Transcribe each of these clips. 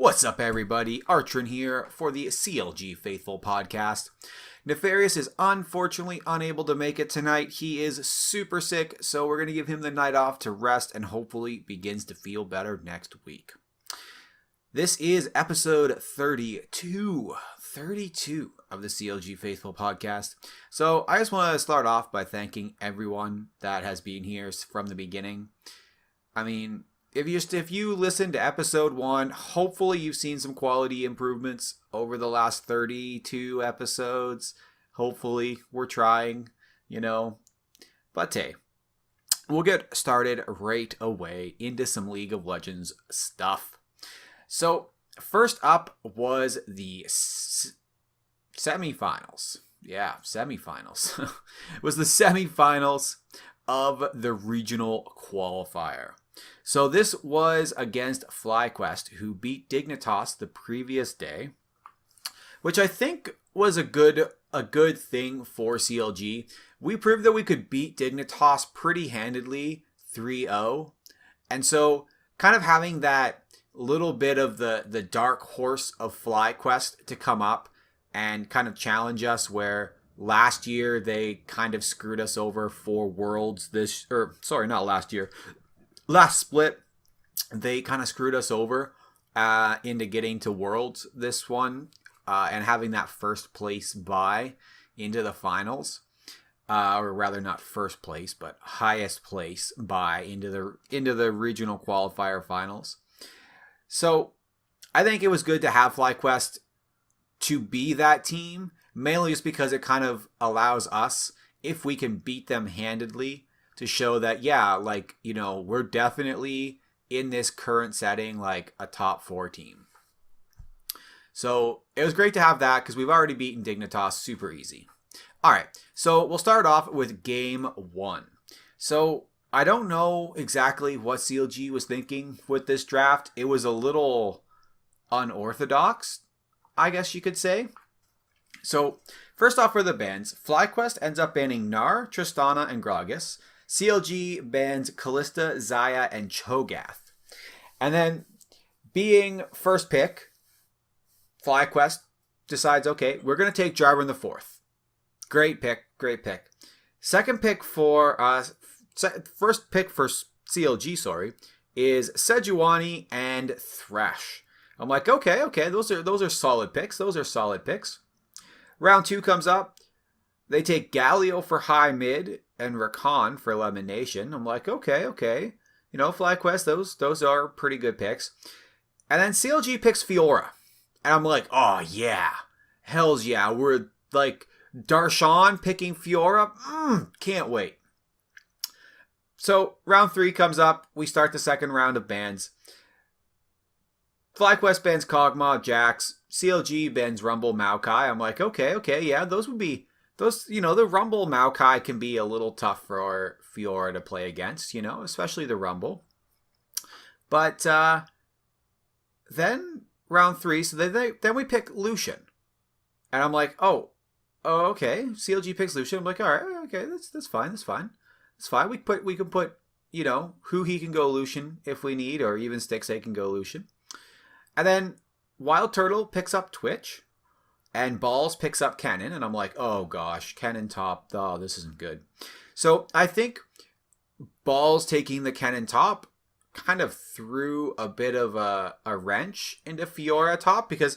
What's up, everybody? Artrin here for the CLG Faithful podcast. Nefarious is unfortunately unable to make it tonight. He is super sick, so we're going to give him the night off to rest and hopefully begins to feel better next week. This is episode 32 of the CLG Faithful podcast. So I just want to start off by thanking everyone that has been here from the beginning. I mean, if you listen to episode 1, hopefully you've seen some quality improvements over the last 32 episodes. Hopefully, we're trying, But hey, we'll get started right away into some League of Legends stuff. So, first up was the semifinals. Yeah, semifinals. It was the semifinals of the Regional Qualifier. So this was against FlyQuest, who beat Dignitas the previous day, which I think was a good thing for CLG. We proved that we could beat Dignitas pretty handedly 3-0. And so kind of having that little bit of the dark horse of FlyQuest to come up and kind of challenge us, where last year they kind of screwed us over for Worlds last split, they kind of screwed us over into getting to Worlds this one and having that first place bye into the finals. Or rather, not first place, but highest place bye into the Regional Qualifier finals. So I think it was good to have FlyQuest to be that team, mainly just because it kind of allows us, if we can beat them handedly, to show that, we're definitely in this current setting, like a top 4 team. So it was great to have that because we've already beaten Dignitas super easy. All right, so we'll start off with game 1. So I don't know exactly what CLG was thinking with this draft. It was a little unorthodox, I guess you could say. So first off for the bans, FlyQuest ends up banning Gnar, Tristana, and Gragas. CLG bans Kalista, Xayah, and Cho'Gath. And then, being first pick, FlyQuest decides, okay, we're going to take Jarvan the 4th. Great pick. Second pick first pick for CLG, is Sejuani and Thresh. I'm like, okay, those are solid picks. Round 2 comes up. They take Galio for high mid and Rakan for elimination. I'm like, okay. FlyQuest, those are pretty good picks. And then CLG picks Fiora. And I'm like, oh yeah. Hells yeah. We're like Darshan picking Fiora. Can't wait. So round 3 comes up. We start the second round of bans. FlyQuest bans Kog'Maw, Jax. CLG bans Rumble, Maokai. I'm like, okay, yeah, the Rumble Maokai can be a little tough for Fiora to play against, especially the Rumble. But then round 3, so then we pick Lucian. And I'm like, oh, okay. CLG picks Lucian. I'm like, all right, okay, that's fine. It's fine. We can put, who he can go Lucian if we need, or even Stixay can go Lucian. And then Wild Turtle picks up Twitch. And Balls picks up Kennen, and I'm like, oh gosh, Kennen top. Oh, this isn't good. So I think Balls taking the Kennen top kind of threw a bit of a wrench into Fiora top, because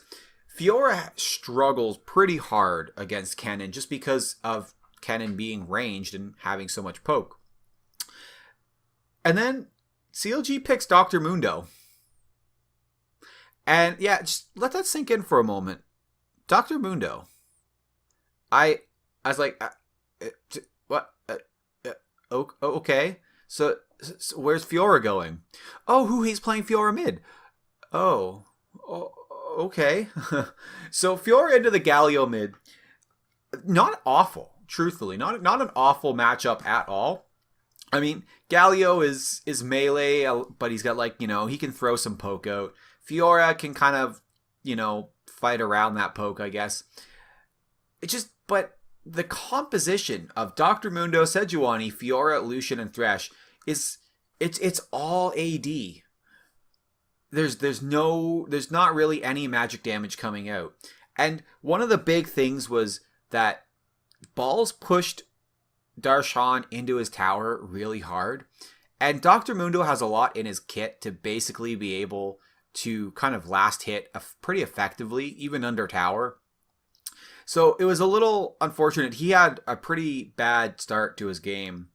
Fiora struggles pretty hard against Kennen just because of Kennen being ranged and having so much poke. And then CLG picks Dr. Mundo. And yeah, just let that sink in for a moment. Dr. Mundo. I was like, what? Okay. So where's Fiora going? Oh, he's playing Fiora mid. Oh, okay. So Fiora into the Galio mid. Not awful, truthfully. Not an awful matchup at all. I mean, Galio is melee, but he's got he can throw some poke out. Fiora can kind of, fight around that poke, I guess. But the composition of Dr. Mundo, Sejuani, Fiora, Lucian, and Thresh it's all AD. there's not really any magic damage coming out. And one of the big things was that Balls pushed Darshan into his tower really hard. And Dr. Mundo has a lot in his kit to basically be able to kind of last hit pretty effectively, even under tower. So it was a little unfortunate. He had a pretty bad start to his game.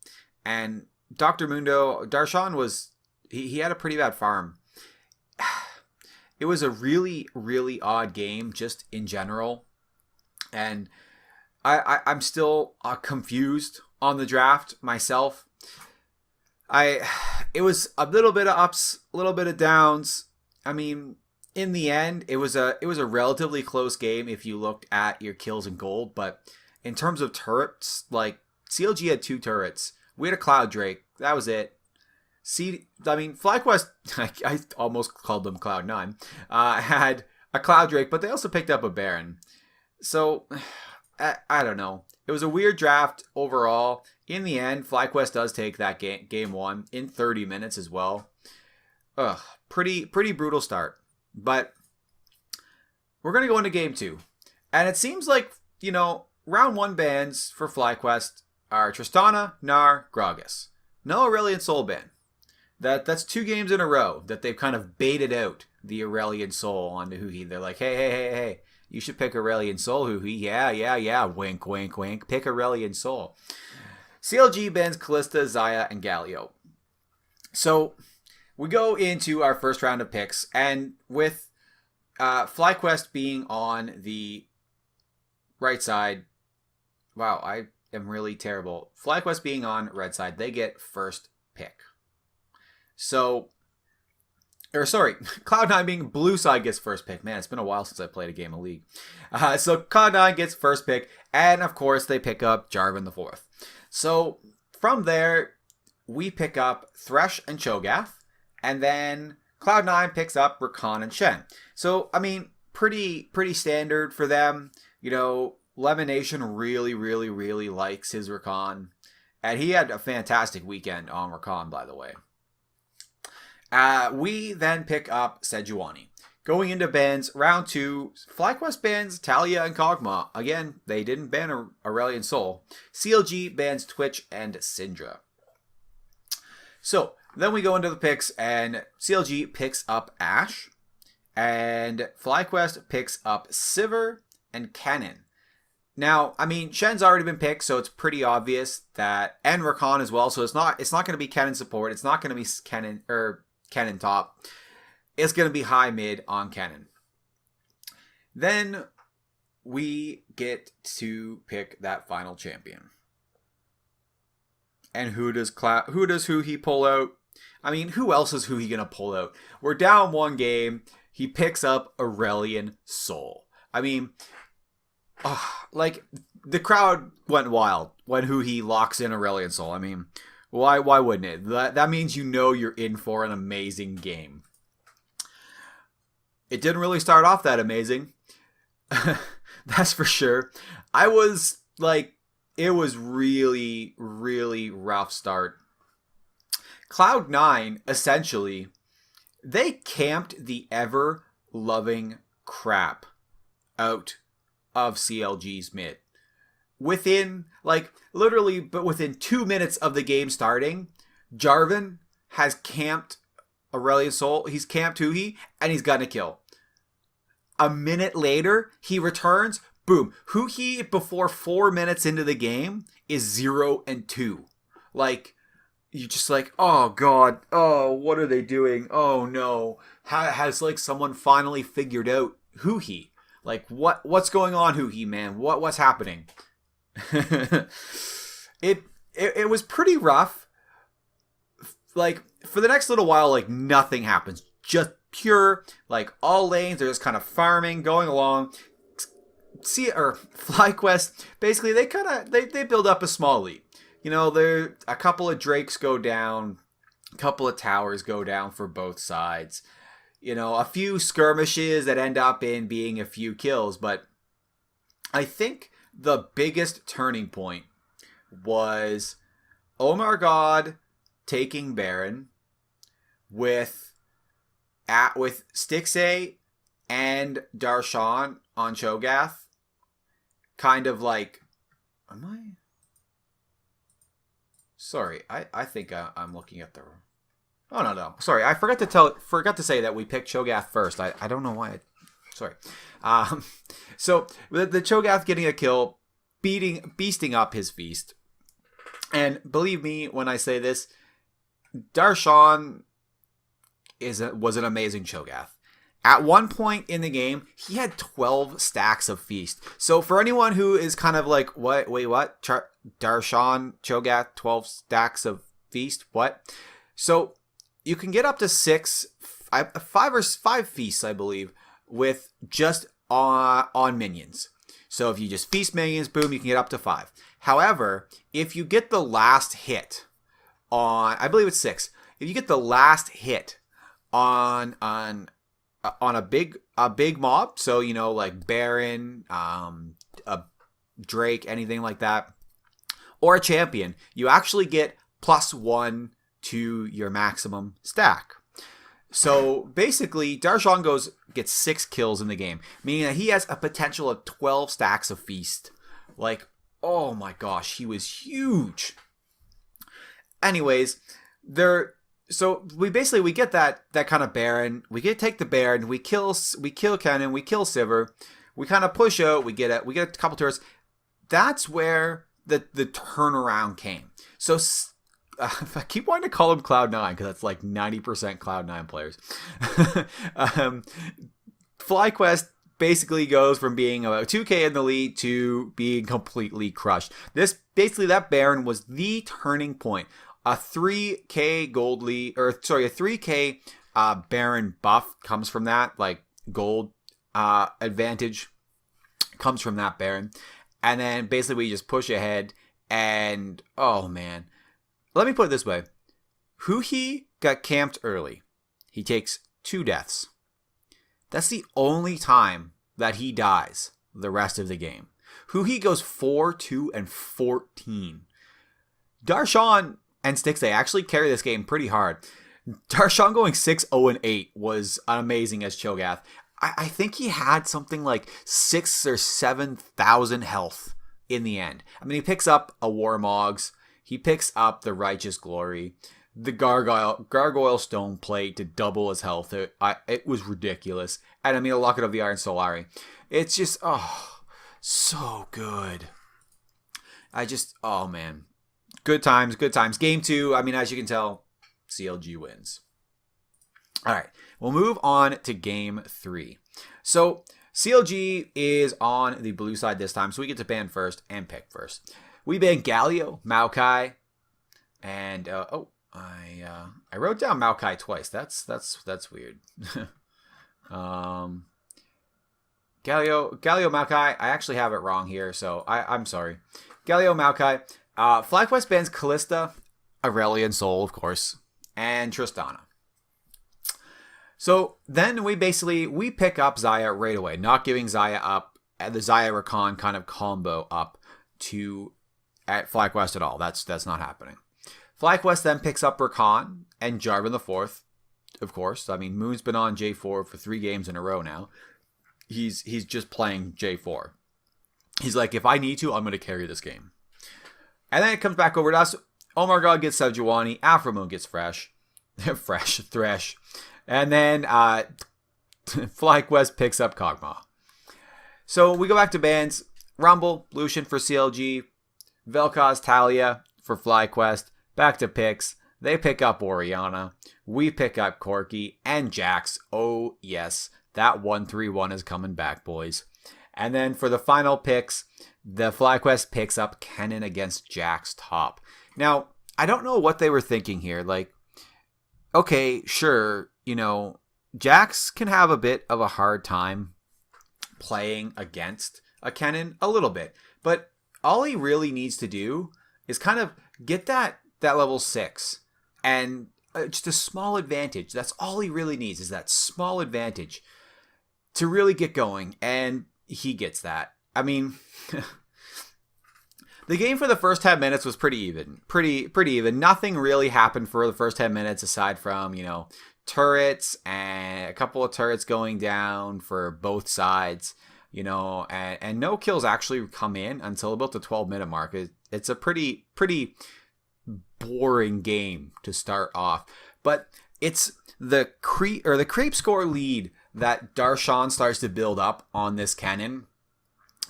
And Darshan was, he had a pretty bad farm. It was a really, really odd game just in general. And I'm still confused on the draft myself. It was a little bit of ups, a little bit of downs. I mean, in the end, it was a relatively close game if you looked at your kills and gold. But in terms of turrets, like CLG had 2 turrets. We had a Cloud Drake. That was it. FlyQuest, I almost called them Cloud9, had a Cloud Drake, but they also picked up a Baron. So, I don't know. It was a weird draft overall. In the end, FlyQuest does take that game 1 in 30 minutes as well. Pretty brutal start. But we're going to go into game 2. And it seems like, round 1 bans for FlyQuest are Tristana, Gnar, Gragas. No Aurelion Sol ban. That's 2 games in a row that they've kind of baited out the Aurelion Sol onto Huhi. They're like, hey, you should pick Aurelion Sol, Huhi. Yeah, wink, wink, wink. Pick Aurelion Sol. CLG bans Kalista, Xayah, and Galio. So we go into our first round of picks, and with FlyQuest being on the right side, wow, I am really terrible. FlyQuest being on red side, they get first pick. So, Cloud9 being blue side gets first pick. Man, it's been a while since I played a game of League. So Cloud9 gets first pick, and of course they pick up Jarvan the 4th. So from there, we pick up Thresh and Cho'Gath, and then Cloud9 picks up Rakan and Shen. So, I mean, pretty standard for them. Lemonation really, really, really likes his Rakan, and he had a fantastic weekend on Rakan, by the way. We then pick up Sejuani. Going into bans, round 2, FlyQuest bans Talia and Kog'Maw. Again, they didn't ban Aurelion Sol. CLG bans Twitch and Syndra. So, then we go into the picks, and CLG picks up Ashe, and FlyQuest picks up Sivir and Kennen. Now, I mean, Shen's already been picked, so it's pretty obvious that, and Rakan as well, so it's not going to be Kennen support. It's not going to be Kennen top. It's going to be high mid on Kennen. Then we get to pick that final champion. And who does he pull out? I mean, who else is he going to pull out? We're down 1 game. He picks up Aurelion Sol. I mean, the crowd went wild when he locks in Aurelion Sol. I mean, why wouldn't it? That means you're in for an amazing game. It didn't really start off that amazing. That's for sure. It was really, really rough start. Cloud9, essentially, they camped the ever-loving crap out of CLG's mid. Within 2 minutes of the game starting, Jarvan has camped Aurelion Sol. He's camped Huhi, and he's gotten a kill. A minute later, he returns. Boom. Huhi, before 4 minutes into the game, is 0-2. You're just like, oh god, oh, what are they doing? Oh no. Has someone finally figured out Huhi? What's going on, Huhi, man? What's happening? It was pretty rough. For the next little while, nothing happens. Just pure, all lanes are just kind of farming, going along. FlyQuest, basically, they build up a small lead. There a couple of Drakes go down, a couple of towers go down for both sides. A few skirmishes that end up in being a few kills, but I think the biggest turning point was Omar God taking Baron with with Stixay and Darshan on Cho'Gath, kind of like, am I? Sorry, I think I'm looking at the. Oh no. Sorry, I forgot to say that we picked Cho'Gath first. I don't know why. Sorry. So the Cho'Gath getting a kill, beasting up his feast, and believe me when I say this, Darshan was an amazing Cho'Gath. At one point in the game, he had 12 stacks of feast. So for anyone who is kind of like, what? Wait, what? Darshan Cho'Gath 12 stacks of feast? What? So you can get up to five feasts, I believe, with just on minions. So if you just feast minions, boom, you can get up to 5. However, if you get the last hit on, I believe it's 6. If you get the last hit on a big mob, so like Baron, a Drake, anything like that, or a champion, you actually get +1 to your maximum stack. So basically, Darshan gets 6 kills in the game, meaning that he has a potential of 12 stacks of feast. Like, oh my gosh, he was huge. Anyways, so we get that kind of Baron. We take the Baron. We kill Kennen. We kill Sivir. We kind of push out. We get a couple turrets. That's where the turnaround came. So I keep wanting to call him Cloud9 because that's like 90% Cloud9 players. FlyQuest basically goes from being about 2k in the lead to being completely crushed. That Baron was the turning point. A 3k gold lead, a 3k Baron buff comes from that, like gold advantage comes from that Baron. And then basically we just push ahead and, oh man. Let me put it this way. Huhi got camped early. He takes 2 deaths. That's the only time that he dies the rest of the game. Huhi goes 4-2 and 14. Darshan and Stixay actually carry this game pretty hard. Darshan going 6-0-8 was amazing as Cho'Gath. I think he had something like 6,000 or 7,000 health in the end. I mean, he picks up a Warmogs. He picks up the Righteous Glory, the Gargoyle Stone Plate to double his health. It was ridiculous. And I mean, a Locket of the Iron Solari. It's just, so good. Oh man. Good times. Game 2, I mean, as you can tell, CLG wins. All right, we'll move on to Game 3. So CLG is on the blue side this time, so we get to ban first and pick first. We ban Galio, Maokai, and I wrote down Maokai twice. That's weird. Galio, Maokai. I actually have it wrong here, so I'm sorry. Galio, Maokai. FlyQuest bans Callista, Aurelion Soul, of course, and Tristana. So then we pick up Xayah right away, not giving Xayah up, the Xayah Rakan kind of combo up at FlyQuest at all. That's not happening. FlyQuest then picks up Rakan and Jarvan the Fourth, of course. I mean, Moon's been on J4 for 3 games in a row now. He's just playing J4. He's like, if I need to, I'm going to carry this game. And then it comes back over to us. Omar God gets Sejuani. Afromoon gets Thresh. And then FlyQuest picks up Kog'Maw. So we go back to bans. Rumble, Lucian for CLG. Vel'Koz, Talia for FlyQuest. Back to picks. They pick up Orianna. We pick up Corki and Jax. Oh, yes. That 1-3-1 is coming back, boys. And then for the final picks, the FlyQuest picks up Kennen against Jax top. Now, I don't know what they were thinking here. Like, okay, sure, Jax can have a bit of a hard time playing against a Kennen, a little bit. But all he really needs to do is kind of get that level 6 and just a small advantage. That's all he really needs, is that small advantage to really get going. And he gets that. I mean, the game for the first 10 minutes was pretty even. Pretty even. Nothing really happened for the first 10 minutes aside from, turrets and a couple of turrets going down for both sides, you know, and no kills actually come in until about the 12-minute mark. It's a pretty boring game to start off, but it's the creep score lead that Darshan starts to build up on this Kennen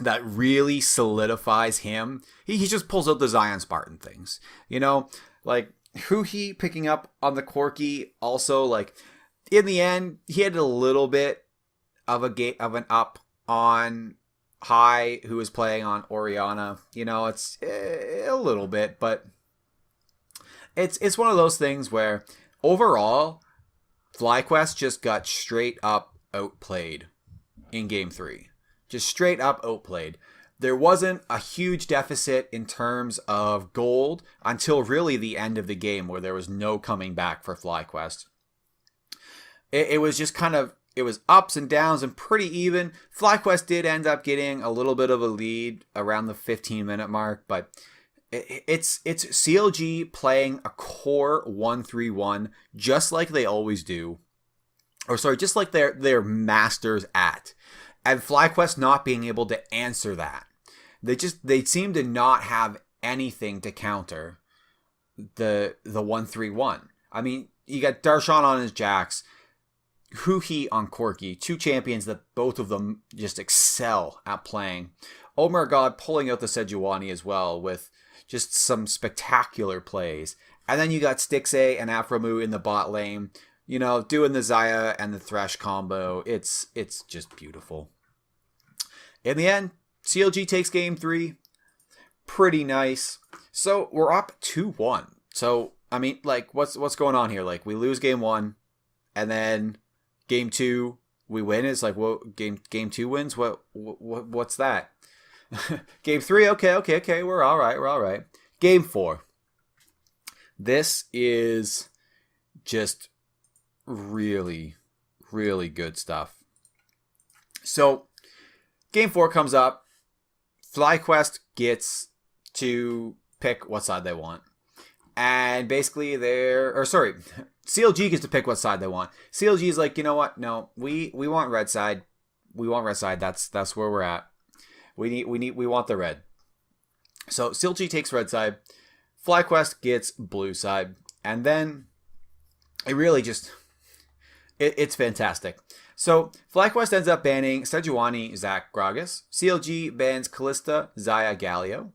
that really solidifies him. He just pulls out the Zion Spartan things, you know, like Huhi picking up on the Corki. Also, like in the end, he had a little bit of an up on High, who was playing on Oriana. You know, it's a little bit, but it's one of those things where overall, FlyQuest just got straight up outplayed in Game 3. Just straight up outplayed. There wasn't a huge deficit in terms of gold until really the end of the game, where there was no coming back for FlyQuest. It was just kind of, it was ups and downs and pretty even. FlyQuest did end up getting a little bit of a lead around the 15-minute mark, but it's CLG playing a core 1-3-1 just like they always do. Or sorry, just like they're masters at. And FlyQuest not being able to answer that. They seem to not have anything to counter the 1-3-1. I mean, you got Darshan on his Jax, Huhi on Corki, two champions that both of them just excel at playing. Oh my god, pulling out the Sejuani as well with just some spectacular plays. And then you got Stixay and Afromu in the bot lane, you know, doing the Xayah and the Thresh combo. It's just beautiful. In the end, CLG takes Game 3. Pretty nice. So we're up 2-1. So, I mean, like, what's going on here? Like, we lose Game 1, and then Game 2, we win. It's like, well, Game 2 wins? What's that? Game 3, okay, we're all right. Game 4. This is just really, really good stuff. So, Game 4 comes up. FlyQuest gets to pick what side they want. And basically CLG gets to pick what side they want. CLG is like, you know what? No, we want red side. We want red side. That's where we're at. We want the red. So CLG takes red side. FlyQuest gets blue side. And then it really just it's fantastic. So, FlyQuest ends up banning Sejuani, Zac, Gragas. CLG bans Kalista, Xayah, Galio.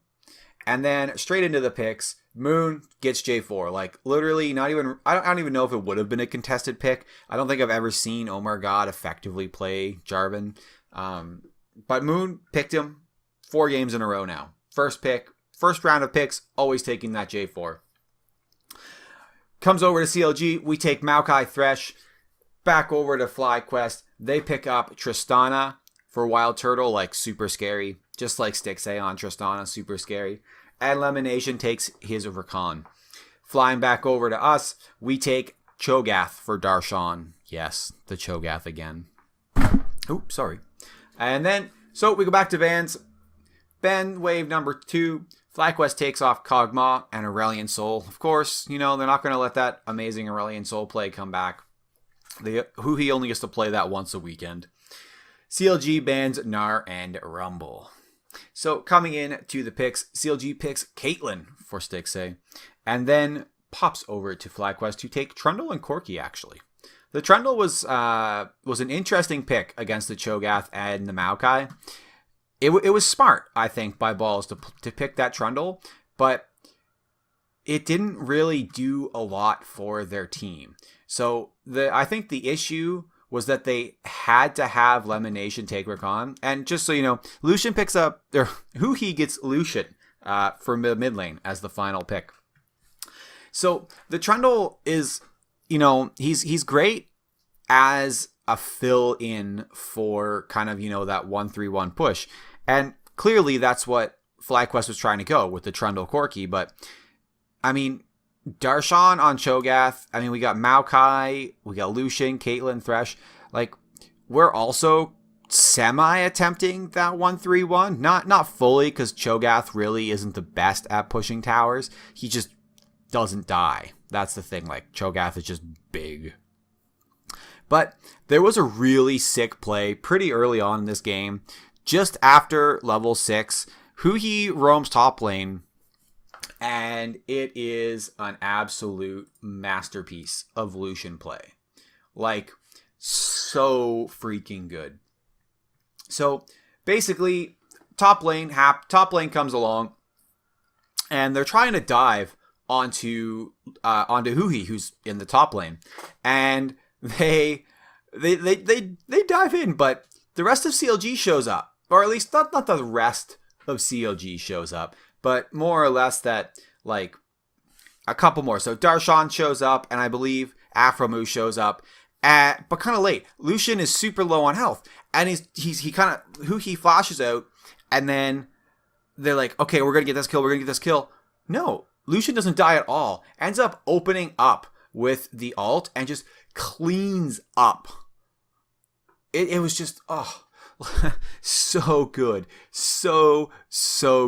And then, straight into the picks, Moon gets J4. Like, literally, not even... I don't even know if it would have been a contested pick. I don't think I've ever seen Omar God effectively play Jarvan. But Moon picked him 4 games in a row now. First pick, first round of picks, always taking that J4. Comes over to CLG. We take Maokai, Thresh. Back over to FlyQuest. They pick up Tristana for Wild Turtle, like super scary. Just like Stixay on Tristana, super scary. And Lemonation takes his Rakan. Flying back over to us, we take Cho'Gath for Darshan. Yes, the Cho'Gath again. Oops, sorry. And then, so we go back to Vans. Ben, wave number 2. FlyQuest takes off Kog'Maw and Aurelion Sol. Of course, you know, they're not going to let that amazing Aurelion Sol play come back. He only gets to play that once a weekend. CLG bans Gnar and Rumble. So coming in to the picks, CLG picks Caitlyn for Stixay, and then pops over to FlyQuest to take Trundle and Corki. Actually, the Trundle was an interesting pick against the Cho'Gath and the Maokai. It was smart, I think, by Balls to pick that Trundle, but it didn't really do a lot for their team. So I think the issue was that they had to have Lemonation take Rakan. And just so you know, Lucian picks up, or Huhi gets Lucian for mid lane as the final pick. So the Trundle is, you know, he's great as a fill-in for kind of, you know, that 1-3-1 push. And clearly that's what FlyQuest was trying to go with the Trundle Corki. But, I mean, Darshan on Cho'Gath. I mean, we got Maokai, we got Lucian, Caitlyn, Thresh. Like, we're also semi-attempting that 1-3-1. Not fully, because Cho'Gath really isn't the best at pushing towers. He just doesn't die. That's the thing. Like, Cho'Gath is just big. But there was a really sick play pretty early on in this game. Just after level 6, Huhi roams top lane. And it is an absolute masterpiece of Lucian play. Like, so freaking good. So, basically, top lane comes along. And they're trying to dive onto Huhi, who's in the top lane. And they dive in, but the rest of CLG shows up. Or at least not the rest of CLG shows up, but more or less that, like, a couple more. So Darshan shows up, and I believe Afromu shows up, but kind of late. Lucian is super low on health, and he flashes out, and then they're like, okay, we're gonna get this kill. No, Lucian doesn't die at all. Ends up opening up with the ult and just cleans up. It was just, so good. So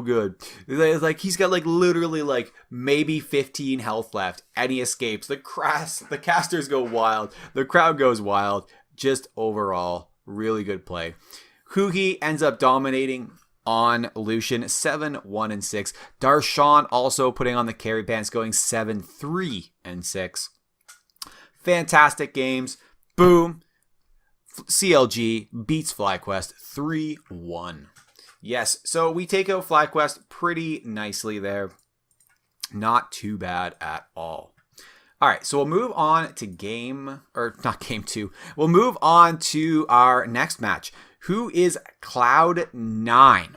good. Like, he's got like literally like maybe 15 health left and he escapes. The casters go wild. The crowd goes wild. Just overall, really good play. Huhi ends up dominating on Lucian 7-1-6. Darshan also putting on the carry pants, going 7-3-6. Fantastic games. Boom. CLG beats FlyQuest 3-1. Yes, so we take out FlyQuest pretty nicely there. Not too bad at all. All right, so we'll move on to not game 2. We'll move on to our next match. Who is Cloud9?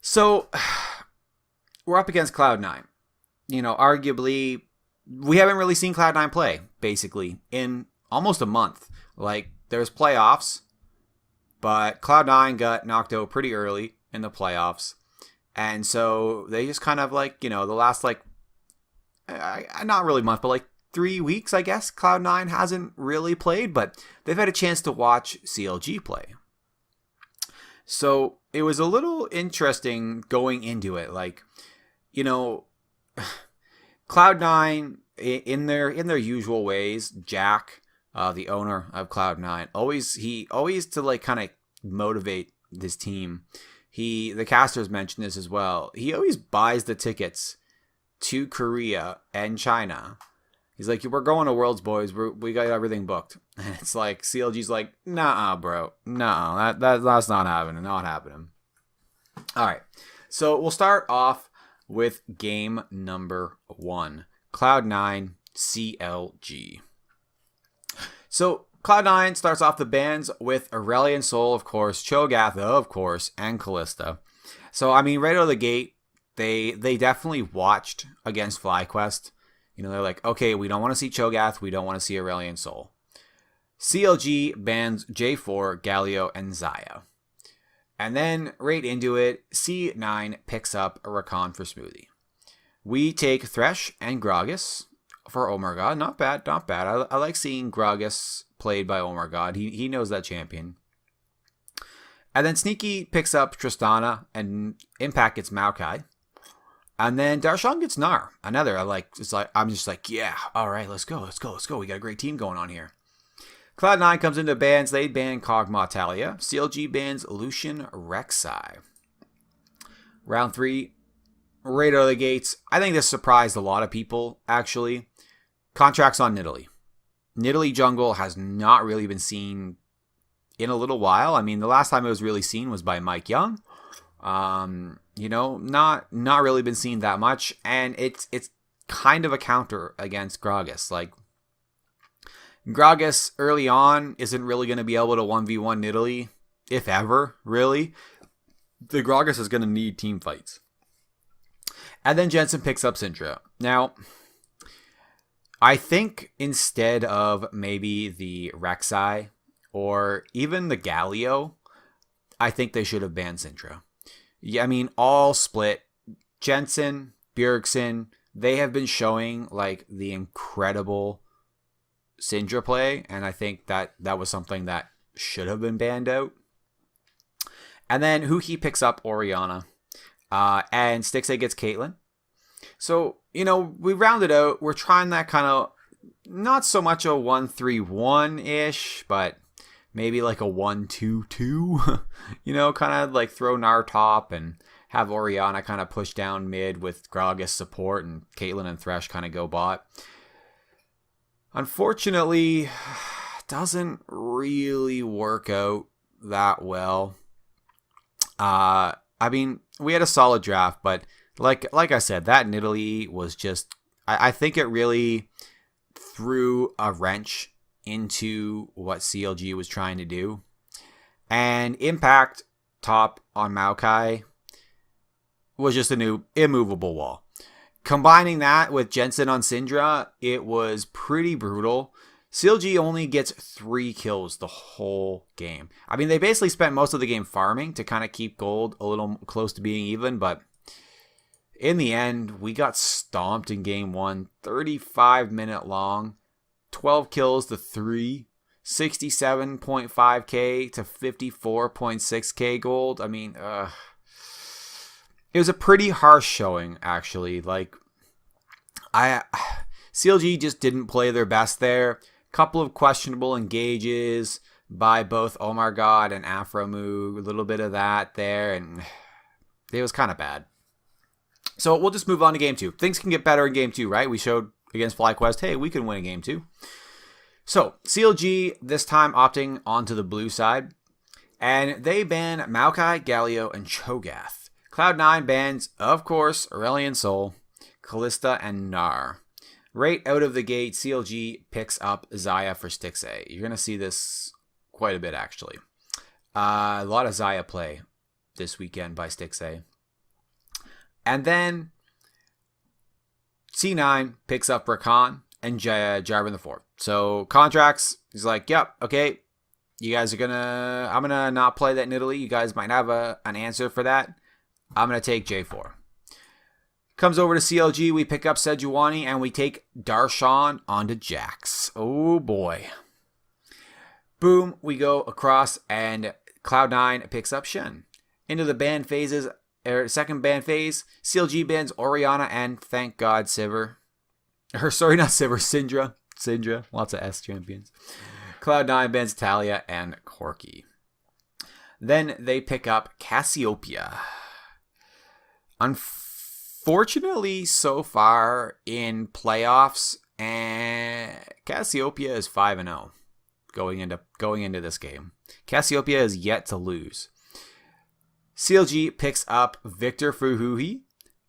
So, we're up against Cloud9. You know, arguably, we haven't really seen Cloud9 play, basically, in almost a month. Like, there's playoffs, but Cloud9 got knocked out pretty early in the playoffs. And so they just kind of like, you know, the last like, not really month, but like 3 weeks, I guess, Cloud9 hasn't really played, but they've had a chance to watch CLG play. So it was a little interesting going into it. Like, you know, Cloud9 in their usual ways, Jack, the owner of Cloud9, always to like kind of motivate this team. The casters mentioned this as well. He always buys the tickets to Korea and China. He's like, we're going to Worlds, boys. We got everything booked. And it's like, CLG's like, nah, bro. No, that's not happening. Not happening. All right. So we'll start off with game number 1. Cloud9 CLG. So Cloud9 starts off the bans with Aurelion Sol, of course, Cho'Gath, of course, and Kalista. So, I mean, right out of the gate, they definitely watched against FlyQuest. You know, they're like, okay, we don't want to see Cho'Gath, we don't want to see Aurelion Sol. CLG bans J4, Galio, and Xayah. And then, right into it, C9 picks up a Rakan for Smoothie. We take Thresh and Gragas for Omergod. Not bad. I like seeing Gragas played by Omergod. He knows that champion. And then Sneaky picks up Tristana, and Impact gets Maokai. And then Darshan gets Gnar. Another. I'm just like, yeah, all right, let's go. We got a great team going on here. Cloud9 comes into bans. They ban Kog'Maw Talia. CLG bans Lucian Rek'Sai. Round 3, right out of the gates. I think this surprised a lot of people, actually. Contracts on Nidalee. Nidalee jungle has not really been seen in a little while. I mean, the last time it was really seen was by Mike Young. You know, not really been seen that much. And it's kind of a counter against Gragas. Like, Gragas early on isn't really going to be able to 1v1 Nidalee, if ever, really. The Gragas is going to need team fights. And then Jensen picks up Syndra. Now, I think instead of maybe the Rek'Sai or even the Galio, I think they should have banned Syndra. Yeah, I mean, all split. Jensen, Bjergsen, they have been showing like the incredible Syndra play, and I think that was something that should have been banned out. And then Huhi picks up Orianna, and Stixxay gets Caitlyn. So, you know, we rounded out. We're trying that kind of not so much a 1-3-1-ish, but maybe like a 1-2-2. You know, kind of like throw Nar top and have Orianna kind of push down mid with Gragas support and Caitlyn and Thresh kind of go bot. Unfortunately, doesn't really work out that well. I mean, we had a solid draft, but like I said, that in Italy was just, I think it really threw a wrench into what CLG was trying to do. And Impact top on Maokai was just a new immovable wall. Combining that with Jensen on Syndra, it was pretty brutal. CLG only gets 3 kills the whole game. I mean, they basically spent most of the game farming to kind of keep gold a little close to being even, but in the end, we got stomped in game 1. 35-minute long. 12 kills to 3. 67.5k to 54.6k gold. I mean, it was a pretty harsh showing, actually. Like, CLG just didn't play their best there. Couple of questionable engages by both Omar God and Afromu. A little bit of that there, and it was kind of bad. So we'll just move on to game 2. Things can get better in game 2, right? We showed against FlyQuest, hey, we can win a game 2. So CLG this time opting onto the blue side, and they ban Maokai, Galio, and Cho'Gath. Cloud9 bans, of course, Aurelion Sol, Kalista, and Gnar. Right out of the gate, CLG picks up Xayah for Stixxay. You're going to see this quite a bit, actually. A lot of Xayah play this weekend by Stixxay. And then C9 picks up Rakan and Jarvan the 4th. So contracts, he's like, yep, okay, you guys are I'm going to not play that in Italy. You guys might have an answer for that. I'm going to take J4. Comes over to CLG, we pick up Sejuani, and we take Darshan onto Jax. Oh boy. Boom, we go across, and Cloud9 picks up Shen. Into the ban phases, second ban phase, CLG bans Orianna and, thank God, Sivir. Syndra. Syndra, lots of S champions. Cloud9 bans Talia and Corki. Then they pick up Cassiopeia. Unfortunately, so far in playoffs, and Cassiopeia is 5-0 going into this game. Cassiopeia is yet to lose. CLG picks up Victor for Huhi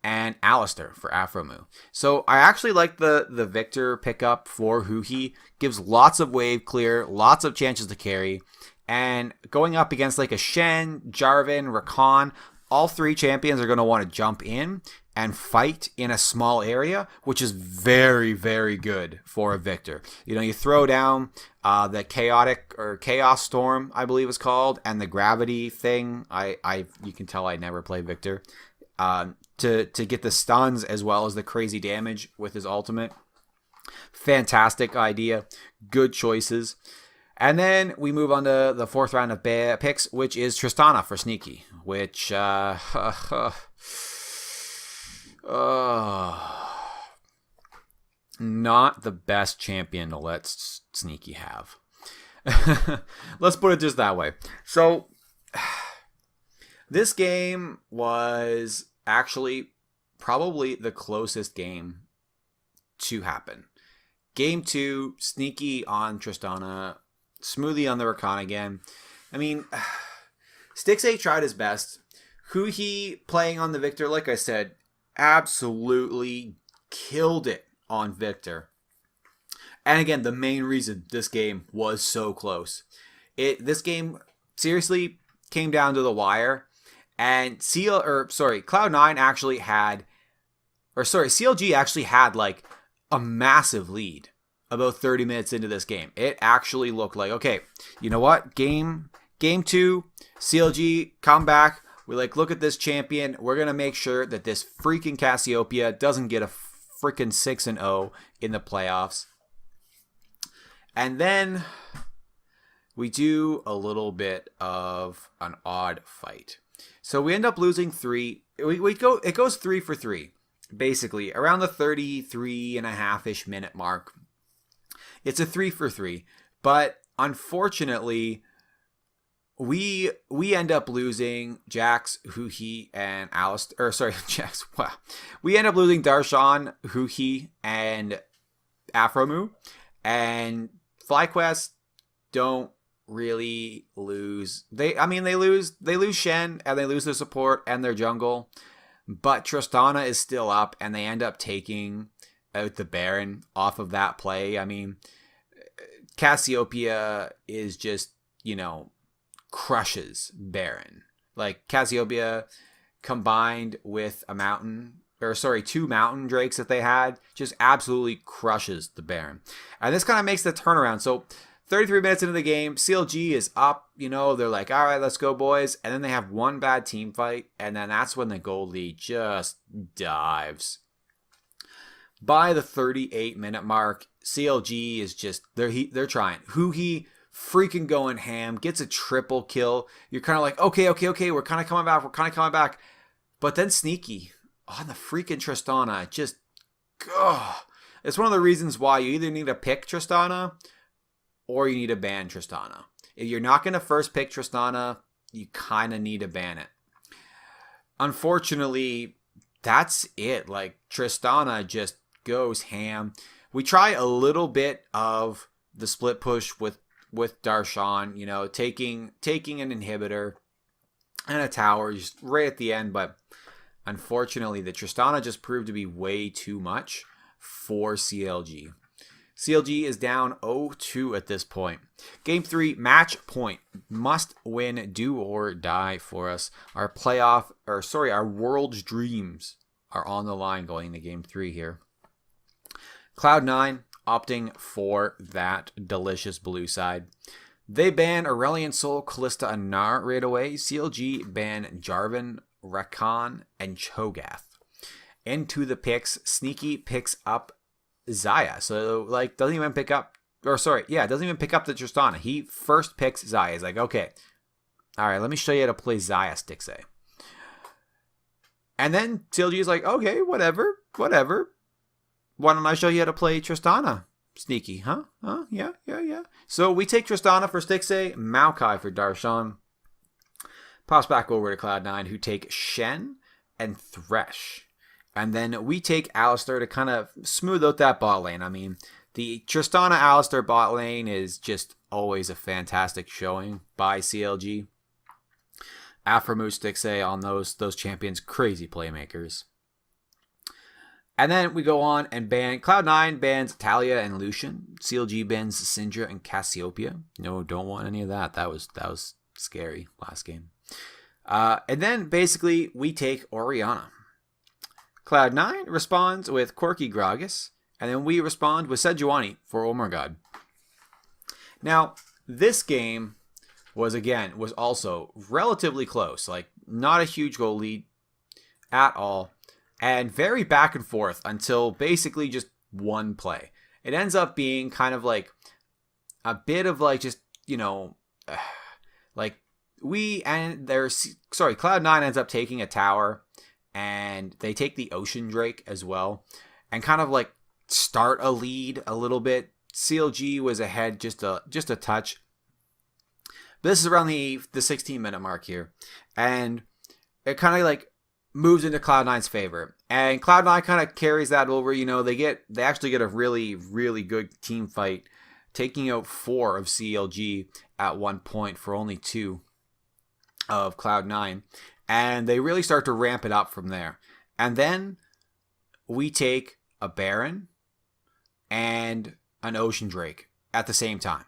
and Alistair for Afromu. So I actually like the Victor pickup for Huhi. Gives lots of wave clear, lots of chances to carry, and going up against like a Shen, Jarvan, Rakan, all 3 champions are going to want to jump in and fight in a small area, which is very, very good for a Victor. You know, you throw down the Chaos Storm, I believe it's called, and the Gravity thing. You can tell I never play Victor. To get the stuns as well as the crazy damage with his ultimate. Fantastic idea. Good choices. And then we move on to the 4th round of picks, which is Tristana for Sneaky, which not the best champion to let Sneaky have. Let's put it just that way. So this game was actually probably the closest game to happen. Game 2, Sneaky on Tristana, Smoothie on the Rakan again. I mean, Stixxay tried his best. Huhi playing on the Victor, like I said, absolutely killed it on Victor. And again, the main reason this game was so close. This game seriously came down to the wire. And Cloud9 actually had, CLG actually had like a massive lead about 30 minutes into this game. It actually looked like, okay, you know what? Game 2, CLG come back. We're like, look at this champion. We're going to make sure that this freaking Cassiopeia doesn't get a freaking 6-0 in the playoffs. And then we do a little bit of an odd fight. So we end up losing 3. It goes 3 for 3, basically, around the 33.5-ish minute mark. It's a 3 for 3. But unfortunately, we end up losing Jax, Huhi, and Alistair. Or sorry, Jax. Wow. We end up losing Darshan, Huhi, and Afromu. And FlyQuest don't really lose. They lose Shen, and they lose their support and their jungle. But Tristana is still up, and they end up taking out the Baron off of that play. I mean, Cassiopeia is just, crushes Baron. Like, Cassiopeia combined with two mountain drakes that they had, just absolutely crushes the Baron. And this kind of makes the turnaround. So 33 minutes into the game, CLG is up, they're like, all right, let's go, boys. And then they have one bad team fight, and then that's when the gold lead just dives. By the 38-minute mark, CLG is just, they're trying. Huhi freaking going ham, gets a triple kill. You're kind of like, okay, we're kind of coming back. But then Sneaky on the freaking Tristana, just, it's one of the reasons why you either need to pick Tristana or you need to ban Tristana. If you're not going to first pick Tristana, you kind of need to ban it. Unfortunately, that's it. Like, Tristana just goes ham. We try a little bit of the split push with Darshan, taking an inhibitor and a tower just right at the end, but unfortunately the Tristana just proved to be way too much for CLG. CLG is down 0-2 at this point. Game 3, match point. Must win, do or die for us. Our world's dreams are on the line going into Game 3 here. Cloud9 opting for that delicious blue side. They ban Aurelion Sol, Kalista, and Gnar right away. CLG ban Jarvan, Rakan, and Cho'Gath. Into the picks, Sneaky picks up Xayah. So, doesn't even pick up the Tristana. He first picks Xayah. He's like, okay, all right, let me show you how to play Xayah, Stixxay. And then CLG is like, okay, whatever. Why don't I show you how to play Tristana? Sneaky, huh? Yeah. So we take Tristana for Stixxay, Maokai for Darshan. Pops back over to Cloud9, who take Shen and Thresh. And then we take Alistair to kind of smooth out that bot lane. I mean, the Tristana-Alistair bot lane is just always a fantastic showing by CLG. Afromu, Stixxay on those champions, crazy playmakers. And then we go on and ban Cloud9 bans Talia and Lucian. CLG bans Syndra and Cassiopeia. No, don't want any of that. That was scary last game. And then basically we take Orianna. Cloud9 responds with Corki Gragas, and then we respond with Sejuani for Omurgod. Now, this game was also relatively close. Like, not a huge goal lead at all. And very back and forth until basically just one play. It ends up being kind of like a bit of Cloud9 ends up taking a tower, and they take the Ocean Drake as well, and kind of like start a lead a little bit. CLG was ahead just a touch. But this is around the 16-minute mark here, and it kind of like moves into Cloud9's favor, and Cloud9 kind of carries that over. They actually get a really, really good team fight, taking out 4 of CLG at one point for only 2 of Cloud9, and they really start to ramp it up from there. And then we take a Baron and an Ocean Drake at the same time,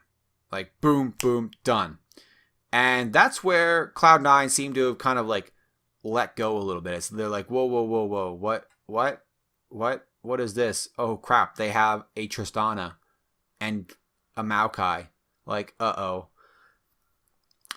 like boom, boom, done. And that's where Cloud9 seemed to have kind of like let go a little bit. So they're like, whoa, what is this? Oh crap, they have a Tristana and a Maokai. Like, uh-oh.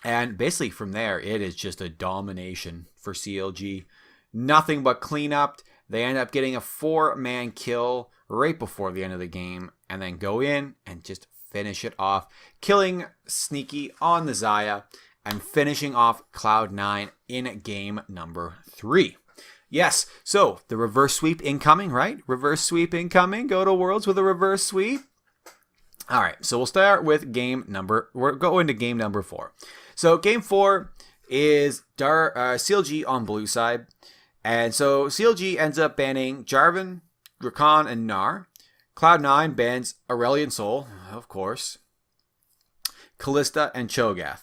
And basically from there, it is just a domination for CLG. Nothing but cleanup. They end up getting a 4-man kill right before the end of the game, and then go in and just finish it off, killing Sneaky on the Xayah, and finishing off Cloud9 in game number 3. Yes, so the reverse sweep incoming, right? Reverse sweep incoming. Go to Worlds with a reverse sweep. All right, so we'll start with we're going to game number 4. So game 4 is CLG on blue side. And so CLG ends up banning Jarvan, Rakan, and Gnar. Cloud9 bans Aurelion Sol, of course, Kalista, and Cho'Gath.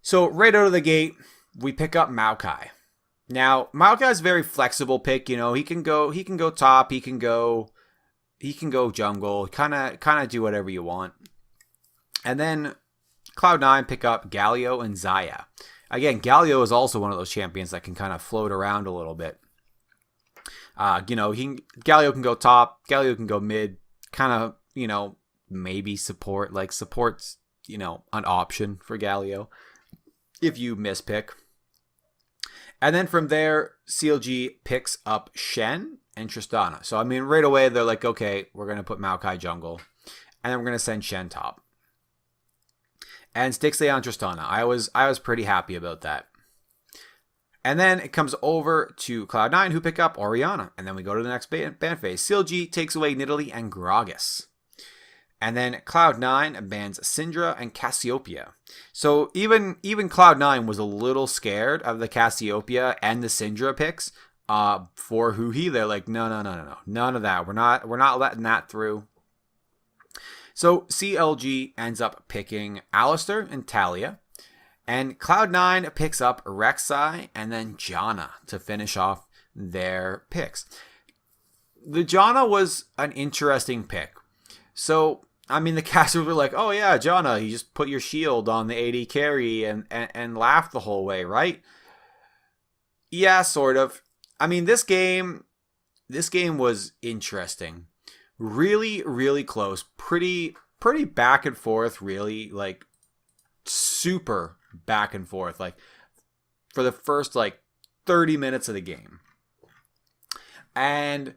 So right out of the gate, we pick up Maokai. Now, Maokai's a very flexible pick. You know, he can go top, he can go jungle, kind of do whatever you want. And then Cloud9 pick up Galio and Xayah. Again, Galio is also one of those champions that can kind of float around a little bit. Galio can go top, Galio can go mid, kind of, maybe support. Like, support's, an option for Galio if you mispick. And then from there, CLG picks up Shen and Tristana. So, I mean, right away, they're like, okay, we're going to put Maokai jungle. And then we're going to send Shen top. And Stixley on Tristana. I was pretty happy about that. And then it comes over to Cloud9, who pick up Orianna. And then we go to the next ban phase. CLG takes away Nidalee and Gragas. And then Cloud9 bans Syndra and Cassiopeia. So even Cloud9 was a little scared of the Cassiopeia and the Syndra picks for Huhi. They're like, no. None of that. We're not letting that through. So CLG ends up picking Alistar and Talia. And Cloud9 picks up Rek'Sai and then Janna to finish off their picks. The Janna was an interesting pick. So, I mean, the casters were like, oh yeah, Janna, you just put your shield on the AD carry and laugh the whole way, right? Yeah, sort of. I mean, this game was interesting. Really, really close. Pretty back and forth, really, like, super back and forth, like, for the first, 30 minutes of the game. And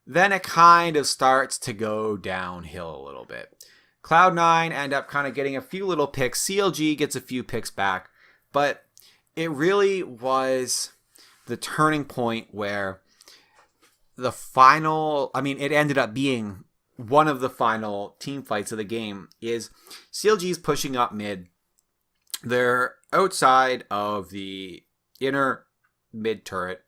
then it kind of starts to go downhill a little bit. Cloud9 end up kind of getting a few little picks. CLG gets a few picks back. But it really was the turning point where it ended up being one of the final team fights of the game. Is CLG's pushing up mid. They're outside of the inner mid turret.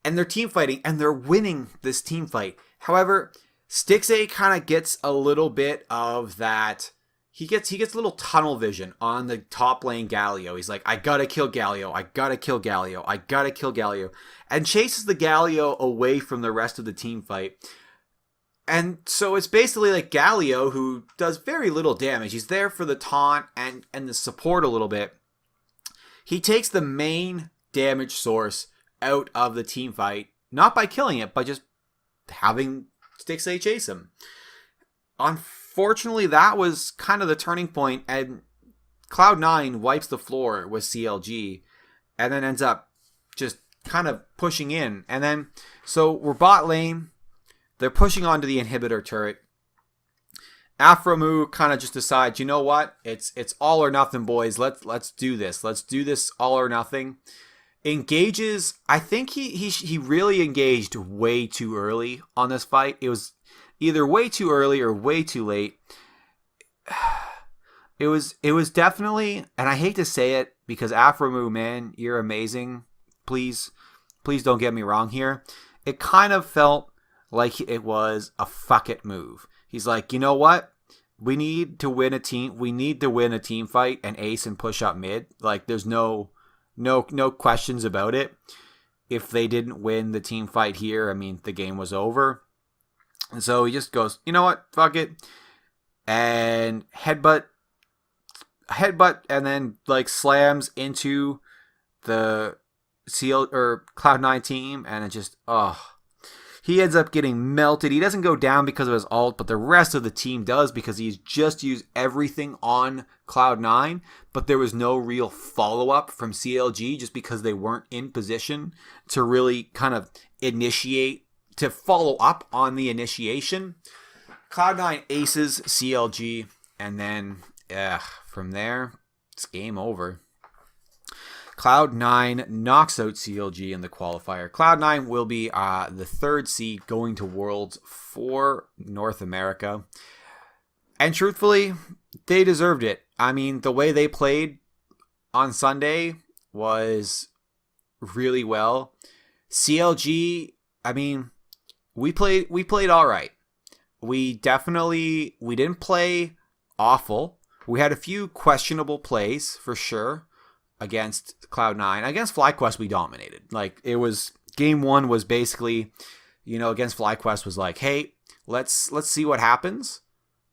And they're team fighting, and they're winning this team fight. However, Stixley kind of gets a little bit of that. He gets a little tunnel vision on the top lane Galio. He's like, I gotta kill Galio. And chases the Galio away from the rest of the team fight. And so it's basically like Galio, who does very little damage. He's there for the taunt and the support a little bit. He takes the main damage source out of the team fight, not by killing it, but just having Stixley chase him. Unfortunately, that was kind of the turning point, and Cloud9 wipes the floor with CLG, and then ends up just kind of pushing in. And then, so we're bot lane, they're pushing onto the inhibitor turret. Aphromoo kind of just decides, you know what, it's all or nothing, boys. Let's do this. Let's do this all or nothing. Engages. I think he really engaged way too early on this fight. It was either way too early or way too late. It was definitely, and I hate to say it because Aphromoo, man, you're amazing. Please don't get me wrong here. It kind of felt like it was a fuck it move. He's like, you know what? We need to win a team. We need to win a team fight and ace and push up mid. Like, there's no questions about it. If they didn't win the team fight here, I mean, the game was over. And so he just goes, you know what? Fuck it. And headbutt, and then slams into the Cloud9 team, and it just, he ends up getting melted. He doesn't go down because of his ult, but the rest of the team does because he's just used everything on Cloud9, but there was no real follow-up from CLG just because they weren't in position to really kind of initiate, to follow up on the initiation. Cloud9 aces CLG, and then from there, it's game over. Cloud9 knocks out CLG in the qualifier. Cloud9 will be the third seed going to Worlds for North America. And truthfully, they deserved it. I mean, the way they played on Sunday was really well. CLG, I mean, we played all right. We didn't play awful. We had a few questionable plays for sure against Cloud9. Against FlyQuest, we dominated. Like, it was game one was basically, against FlyQuest was like, hey, let's see what happens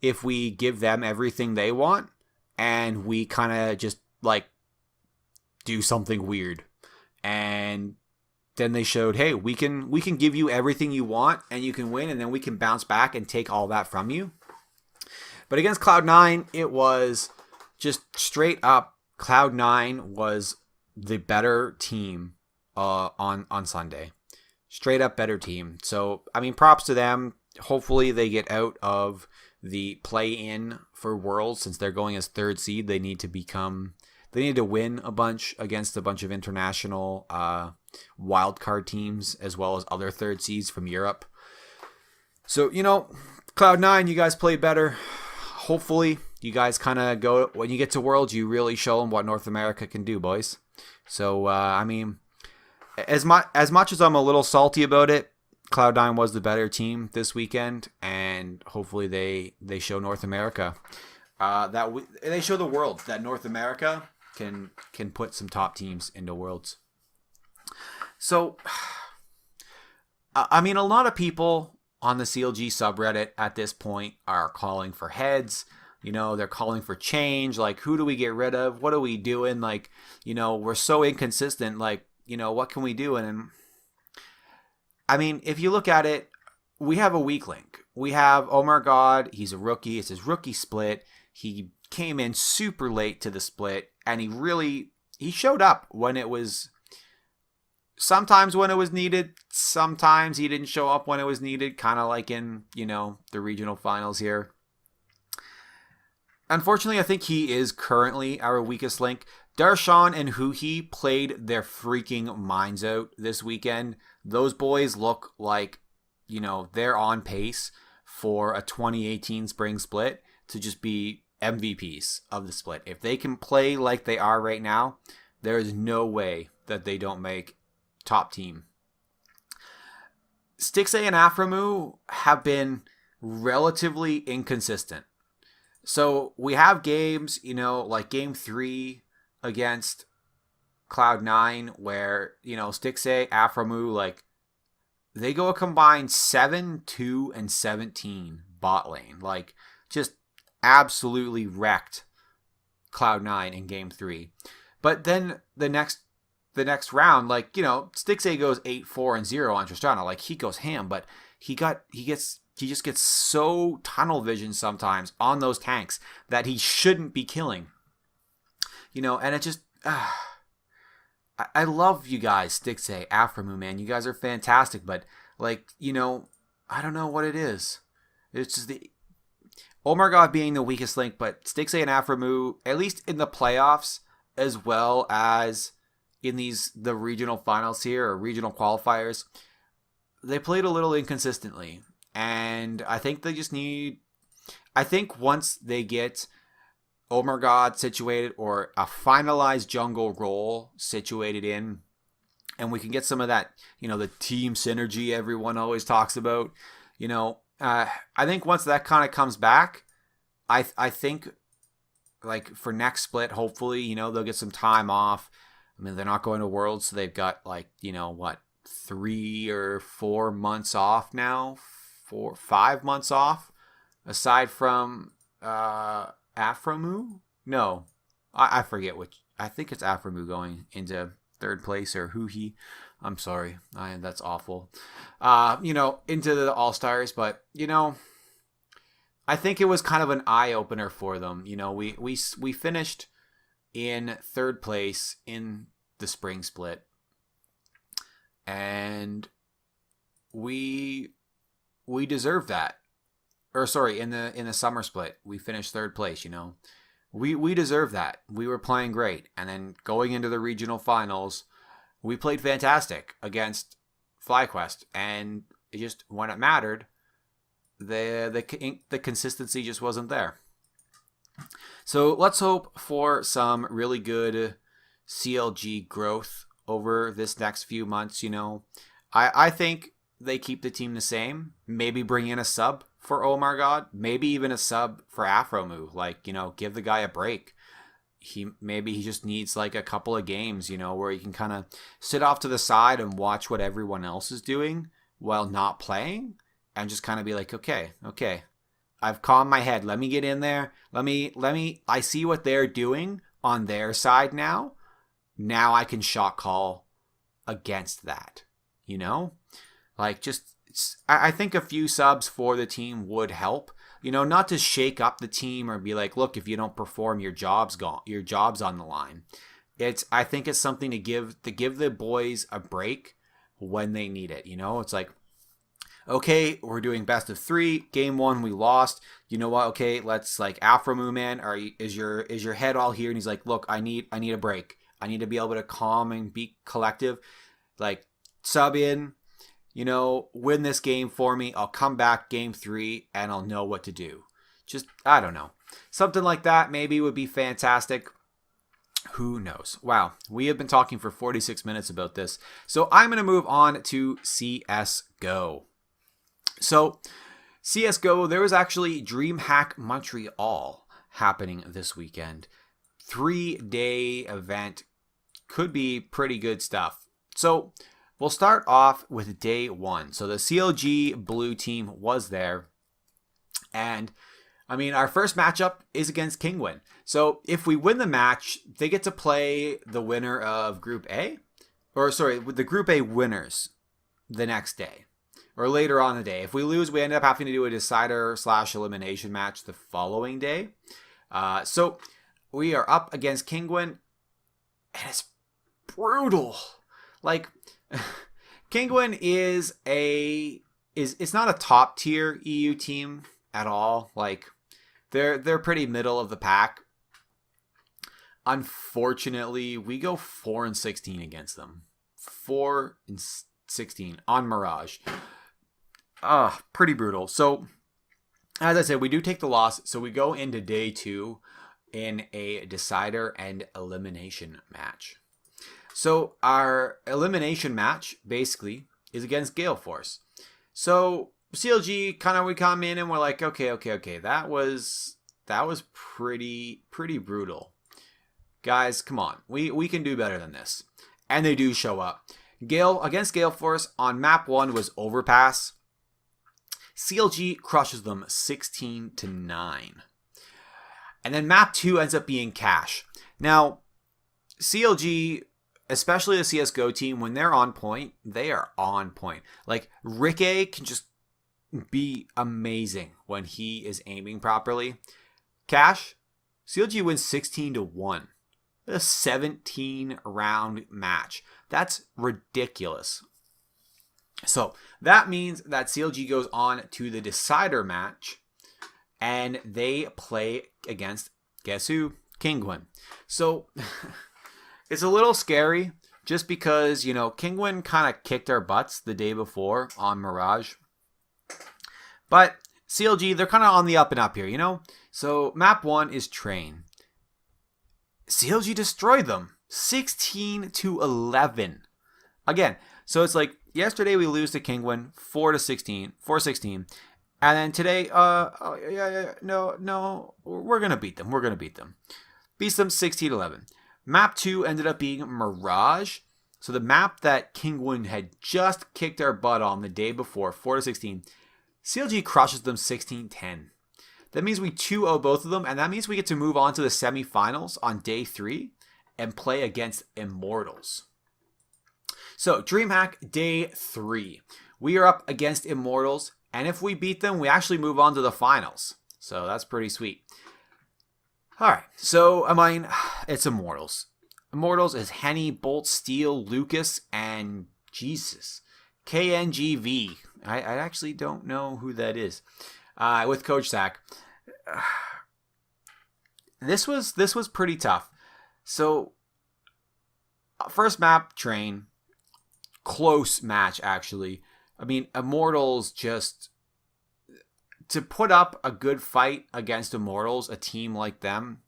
if we give them everything they want and we kind of just like do something weird. And then they showed, hey, we can give you everything you want and you can win, and then we can bounce back and take all that from you. But against Cloud9, it was just straight up. Cloud9 was the better team on Sunday. Straight up better team. So, I mean, props to them. Hopefully they get out of the play-in for Worlds. Since they're going as third seed, they need to win a bunch against a bunch of international wildcard teams, as well as other third seeds from Europe. So, Cloud9, you guys played better. Hopefully, you guys kind of go, when you get to Worlds, you really show them what North America can do, boys. So, I mean, as much as I'm a little salty about it, Cloud9 was the better team this weekend, and hopefully they show North America they show the world that North America can put some top teams into Worlds. So, I mean, a lot of people on the CLG subreddit at this point are calling for heads. They're calling for change. Like, who do we get rid of? What are we doing? Like, we're so inconsistent. Like, what can we do? And I mean, if you look at it, we have a weak link. We have Omar God. He's a rookie. It's his rookie split. He came in super late to the split, and he showed up when it was, sometimes when it was needed. Sometimes he didn't show up when it was needed, kind of like in, the regional finals here. Unfortunately, I think he is currently our weakest link. Darshan and Huhi played their freaking minds out this weekend. Those boys look like, they're on pace for a 2018 spring split to just be MVPs of the split. If they can play like they are right now, there is no way that they don't make top team. Stixay and Aframu have been relatively inconsistent. So we have games, like game 3 against Cloud9 where, Stixay, Aframu, like, they go a combined 7, 2, and 17 bot lane. Like, just absolutely wrecked Cloud9 in game 3. But then the next round, like, Stixay goes 8-4 and 0 on Tristana. Like, he goes ham, but he just gets so tunnel vision sometimes on those tanks that he shouldn't be killing. And it just, I love you guys, Stixay, Aframu, man. You guys are fantastic, but, like, I don't know what it is. It's just the Omar God being the weakest link, but Stixay and Aframu, at least in the playoffs, as well as in the regional finals here, or regional qualifiers, they played a little inconsistently. And I think they just I think once they get Omar God situated, or a finalized jungle role situated in, and we can get some of that, the team synergy everyone always talks about, I think once that kind of comes back, I think, like, for next split, hopefully, they'll get some time off. I mean, they're not going to Worlds, so they've got, like, 3 or 4 months off now, 5 months off, aside from Aframu? No, I forget which. I think it's Aframu going into third place, or Huhi. I'm sorry, that's awful. Into the All-Stars, but I think it was kind of an eye opener for them. We finished in third place in the spring split, and we deserve that. Or sorry, in the summer split, we finished third place. We deserve that. We were playing great, and then going into the regional finals, we played fantastic against FlyQuest, and just when it mattered, the consistency just wasn't there. So let's hope for some really good CLG growth over this next few months. I think they keep the team the same. Maybe bring in a sub for Omar God. Maybe even a sub for Afromu. Give the guy a break. Maybe he just needs like a couple of games, where he can kind of sit off to the side and watch what everyone else is doing while not playing, and just kind of be like, okay, I've calmed my head. Let me get in there. I see what they're doing on their side now. Now I can shot call against that, I think a few subs for the team would help. Not to shake up the team or be like, look, if you don't perform, your job's gone. Your job's on the line. I think it's something to give the boys a break when they need it. It's like, okay, we're doing best of 3. Game 1 we lost. You know what? Okay, let's Afromu, man. Is your head all here? And he's like, look, I need a break. I need to be able to calm and be collective. Sub in. Win this game for me. I'll come back game 3 and I'll know what to do. Just, I don't know. Something like that maybe would be fantastic. Who knows? Wow. We have been talking for 46 minutes about this. So I'm going to move on to CSGO. So CSGO, there was actually DreamHack Montreal happening this weekend. 3-day event. Could be pretty good stuff. So we'll start off with day 1. So the CLG.Blue team was there. And, our first matchup is against Kingwin. So if we win the match, they get to play the winner of Group A. The Group A winners the next day. Or later on in the day. If we lose, we end up having to do a decider/elimination match the following day. So we are up against Kingwin. And it's brutal. Kingwin is it's not a top tier EU team at all. They're pretty middle of the pack. Unfortunately, we go 4-16 against them. 4-16 on Mirage. Pretty brutal. So as I said, we do take the loss. So we go into day 2 in a decider and elimination match. So our elimination match basically is against Gale Force. So CLG we come in and we're like, okay. That was pretty brutal. Guys, come on. We can do better than this. And they do show up. Against Gale Force on map 1 was Overpass. CLG crushes them 16-9. And then map 2 ends up being Cash. Now, CLG, especially the CSGO team, when they're on point, they are on point. Rick can just be amazing when he is aiming properly. Cash, CLG wins 16-1. A 17-round match. That's ridiculous. So that means that CLG goes on to the decider match, and they play against, guess who? Kingwin. So it's a little scary just because, Kingwin kind of kicked our butts the day before on Mirage. But CLG, they're kind of on the up and up here, So map 1 is Train. CLG destroyed them 16-11. Again, so it's yesterday we lose to Kingwin 4-16, and then today, no, we're gonna beat them. Beats them 16-11. Map 2 ended up being Mirage. So the map that Kingwin had just kicked our butt on the day before, 4-16, CLG crushes them 16-10. That means we 2-0 both of them, and that means we get to move on to the semifinals on day 3 and play against Immortals. So, DreamHack day 3. We are up against Immortals, and if we beat them, we actually move on to the finals. So, that's pretty sweet. Alright, so, it's Immortals. Immortals is Henny, Bolt, Steel, Lucas, and Jesus. KNGV. I actually don't know who that is. With Coach Zach. This was pretty tough. So, first map, Train. Close match, actually. Immortals just to put up a good fight against Immortals, a team like them,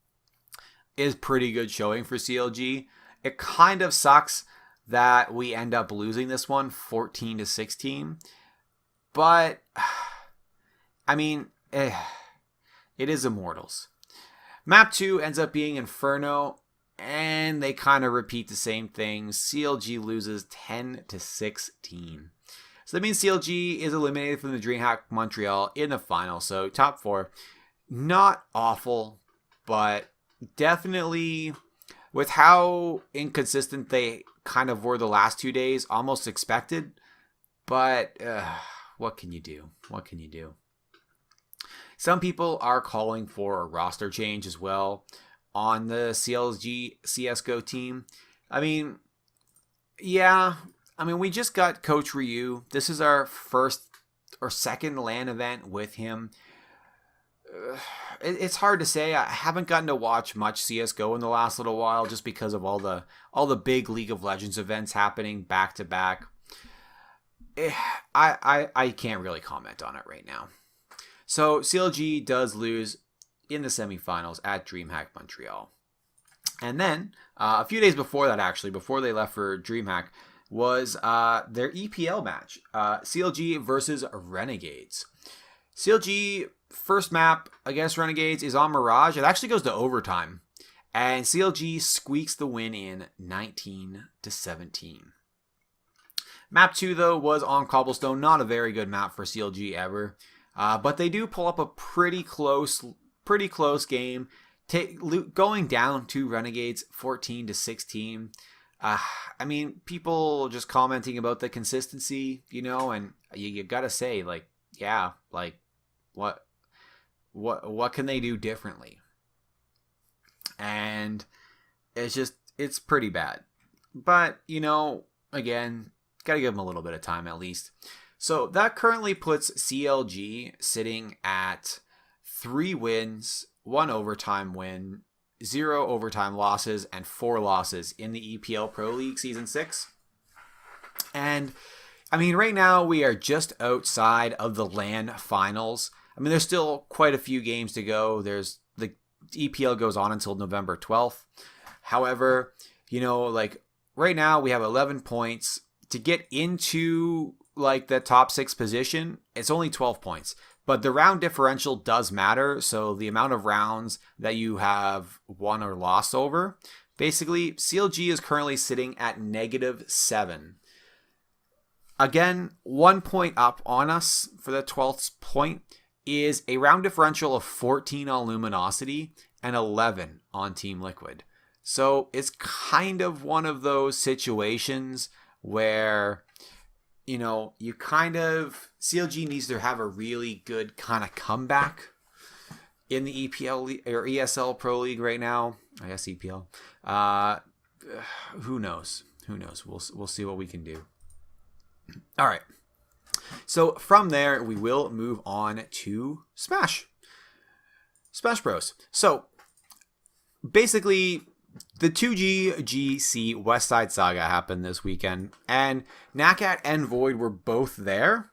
is pretty good showing for CLG. It kind of sucks that we end up losing this one 14-16. But, I mean, it is Immortals. Map 2 ends up being Inferno, and they kind of repeat the same thing. CLG loses 10-16. So that means CLG is eliminated from the DreamHack Montreal in the final. So top 4, not awful, but definitely with how inconsistent they kind of were the last 2 days, almost expected. But what can you do? What can you do? Some people are calling for a roster change as well on the CLG CSGO team. I mean, yeah. I mean, we just got Coach Ryu. This is our first or second LAN event with him. It's hard to say. I haven't gotten to watch much CSGO in the last little while just because of all the big League of Legends events happening back to back. I can't really comment on it right now. So CLG does lose in the semifinals at DreamHack Montreal. And then a few days before that, actually, before they left for DreamHack, was their EPL match, CLG versus Renegades. CLG first map against Renegades is on Mirage. It actually goes to overtime, and CLG squeaks the win in 19-17. Map 2, though, was on Cobblestone. Not a very good map for CLG ever, but they do pull up a pretty close game, going down to Renegades 14-16. I mean, people just commenting about the consistency, and you gotta say, like, yeah, like, what can they do differently? And it's pretty bad. But, again, gotta give them a little bit of time at least. So that currently puts CLG sitting at 3 wins, 1 overtime win, 0 overtime losses, and 4 losses in the EPL Pro League Season 6. And, I mean, right now we are just outside of the LAN finals. I mean, there's still quite a few games to go. The EPL goes on until November 12th. However, like, right now we have 11 points. To get into, like, the top 6 position, it's only 12 points. But the round differential does matter, so the amount of rounds that you have won or lost over. Basically, CLG is currently sitting at -7. Again, 1 point up on us for the 12th point is a round differential of 14 on Luminosity and 11 on Team Liquid. So it's kind of one of those situations where, CLG needs to have a really good kind of comeback in the EPL or ESL Pro League right now. I guess EPL. Who knows? We'll see what we can do. All right. So from there, we will move on to Smash Bros. So basically, the 2G West Side Saga happened this weekend, and NAKAT and Void were both there.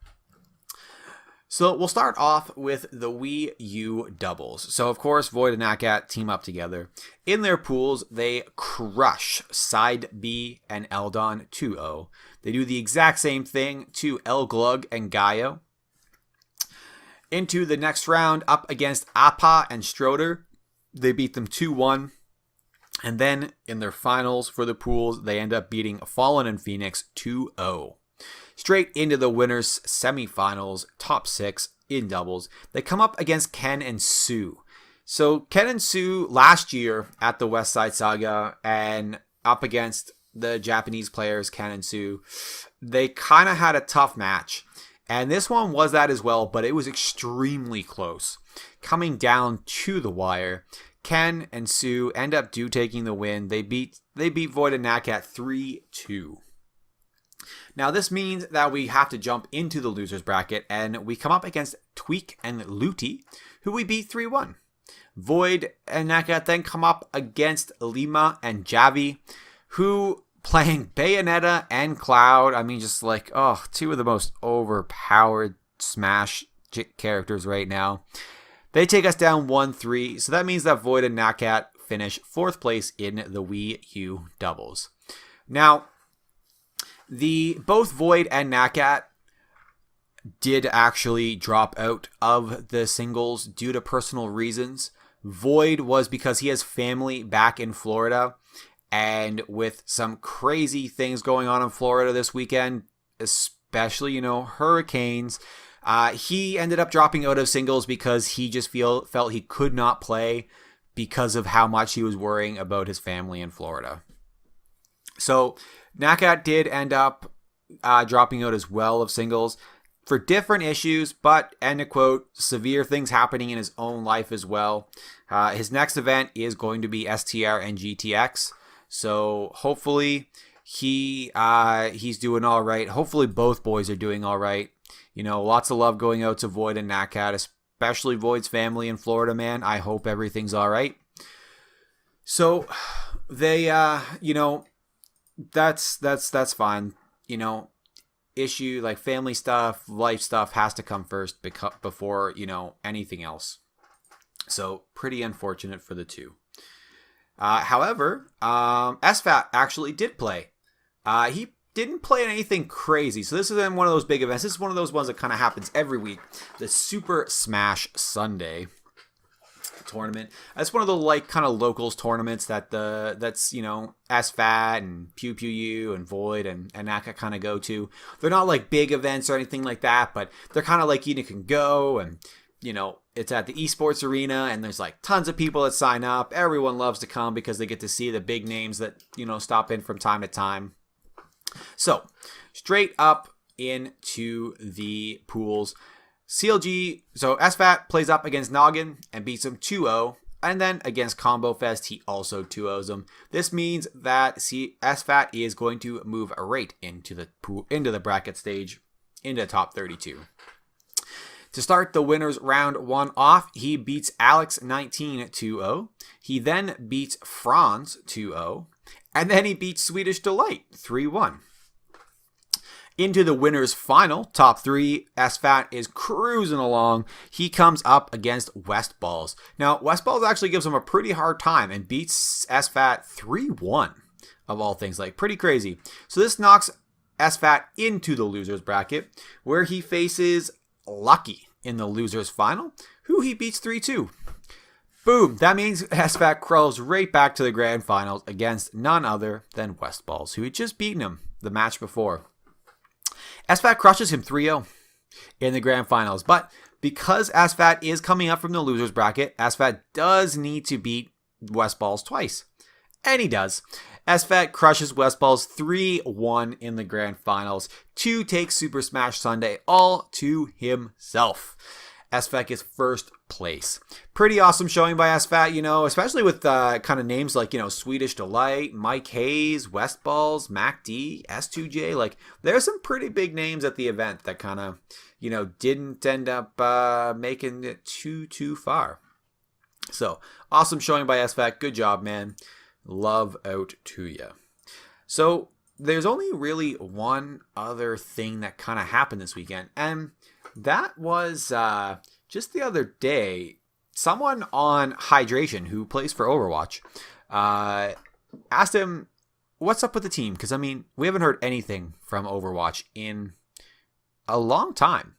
So we'll start off with the Wii U doubles. So of course, Void and NAKAT team up together. In their pools, they crush Side B and Eldon 2-0. They do the exact same thing to El Glug and Gaio. Into the next round, up against Appa and Stroder. They beat them 2-1. And then in their finals for the pools, they end up beating Fallen and Phoenix 2-0. Straight into the winners' semifinals, top 6 in doubles. They come up against Ken and Sue. So Ken and Sue last year at the West Side Saga and up against the Japanese players, Ken and Sue, they kind of had a tough match. And this one was that as well, but it was extremely close. Coming down to the wire, Ken and Sue end up taking the win. They beat Void and NAKAT 3-2. Now this means that we have to jump into the losers bracket, and we come up against Tweak and Looty, who we beat 3-1. Void and NAKAT then come up against Lima and Javi, who playing Bayonetta and Cloud. I mean, just like, two of the most overpowered Smash characters right now. They take us down 1-3, so that means that Void and NAKAT finish 4th place in the Wii U doubles. Now, both Void and NAKAT did actually drop out of the singles due to personal reasons. Void was because he has family back in Florida, and with some crazy things going on in Florida this weekend, especially, hurricanes, he ended up dropping out of singles because he just felt he could not play because of how much he was worrying about his family in Florida. So NAKAT did end up dropping out as well of singles for different issues, but, end of quote, severe things happening in his own life as well. His next event is going to be STR and GTX, so hopefully he's doing all right. Hopefully both boys are doing all right. Lots of love going out to Void and NAKAT, especially Void's family in Florida, man. I hope everything's all right. So they, that's fine. Issue like family stuff, life stuff has to come first before, anything else. So pretty unfortunate for the two. However, SFAT actually did play. He didn't play in anything crazy. So this is one of those big events. This is one of those ones that kind of happens every week. The Super Smash Sunday tournament. That's one of the kind of locals tournaments that's SFAT and Pew Pew U and Void and NAKAT kind of go to. They're not like big events or anything like that, but they're kind of like you can go and it's at the esports arena and there's like tons of people that sign up. Everyone loves to come because they get to see the big names that stop in from time to time. So straight up into the pools. So SFAT plays up against Noggin and beats him 2-0. And then against Combo Fest, he also 2-0s him. This means that SFAT is going to move right into the bracket stage, into top 32. To start the winners round 1 off, he beats Alex 19-2-0. He then beats Franz 2-0. And then he beats Swedish Delight 3-1. Into the winners final, top 3, SFAT is cruising along. He comes up against Westballs. Now, Westballs actually gives him a pretty hard time and beats SFAT 3-1, of all things, like pretty crazy. So this knocks SFAT into the losers bracket, where he faces Lucky in the losers final, who he beats 3-2. Boom, that means SFAT crawls right back to the grand finals against none other than Westballs, who had just beaten him the match before. SFAT crushes him 3-0 in the grand finals, but because SFAT is coming up from the losers bracket, SFAT does need to beat Westballs twice. And he does. SFAT crushes Westballs 3-1 in the grand finals to take Super Smash Sunday all to himself. SFAT gets first place. Pretty awesome showing by SFAT, especially with kind of names like, Swedish Delight, Mike Hayes, Westballs, Mac D, S2J. Like, there's some pretty big names at the event that kind of, didn't end up making it too far. So, awesome showing by SFAT. Good job, man. Love out to you. So, there's only really one other thing that kind of happened this weekend, and that was just the other day, someone on Hydration who plays for Overwatch asked him, what's up with the team? Because, we haven't heard anything from Overwatch in a long time.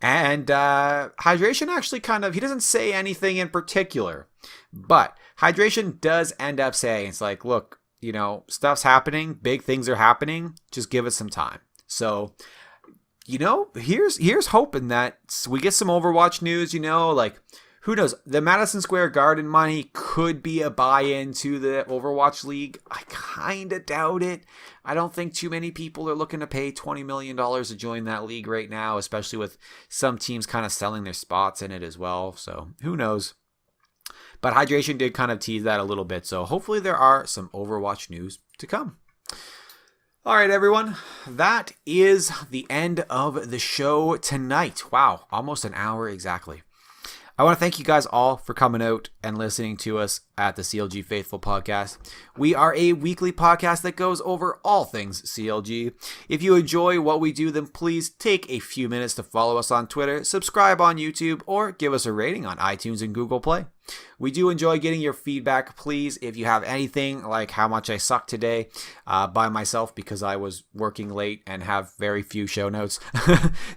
And Hydration actually he doesn't say anything in particular, but Hydration does end up saying, it's like, look, stuff's happening, big things are happening, just give us some time. So, here's hoping that we get some Overwatch news, who knows? The Madison Square Garden money could be a buy-in to the Overwatch League. I kind of doubt it. I don't think too many people are looking to pay $20 million to join that league right now, especially with some teams kind of selling their spots in it as well. So who knows? But Hydration did kind of tease that a little bit. So hopefully there are some Overwatch news to come. All right, everyone, that is the end of the show tonight. Wow, almost an hour exactly. I want to thank you guys all for coming out and listening to us at the CLG Faithful Podcast. We are a weekly podcast that goes over all things CLG. If you enjoy what we do, then please take a few minutes to follow us on Twitter, subscribe on YouTube, or give us a rating on iTunes and Google Play. We do enjoy getting your feedback. Please, if you have anything like how much I suck today by myself because I was working late and have very few show notes,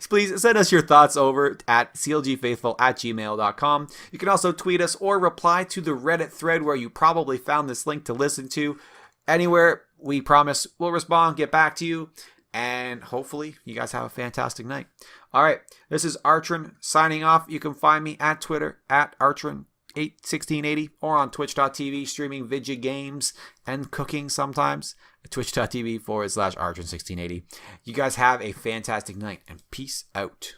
please send us your thoughts over at clgfaithful@gmail.com. You can also tweet us or reply to the Reddit thread where you probably found this link to listen to. Anywhere, we promise we'll respond, get back to you, and hopefully you guys have a fantastic night. All right, this is Artron signing off. You can find me at Twitter at Artron1680 or on twitch.tv streaming video games and cooking sometimes at twitch.tv/Artron1680. You guys have a fantastic night and peace out.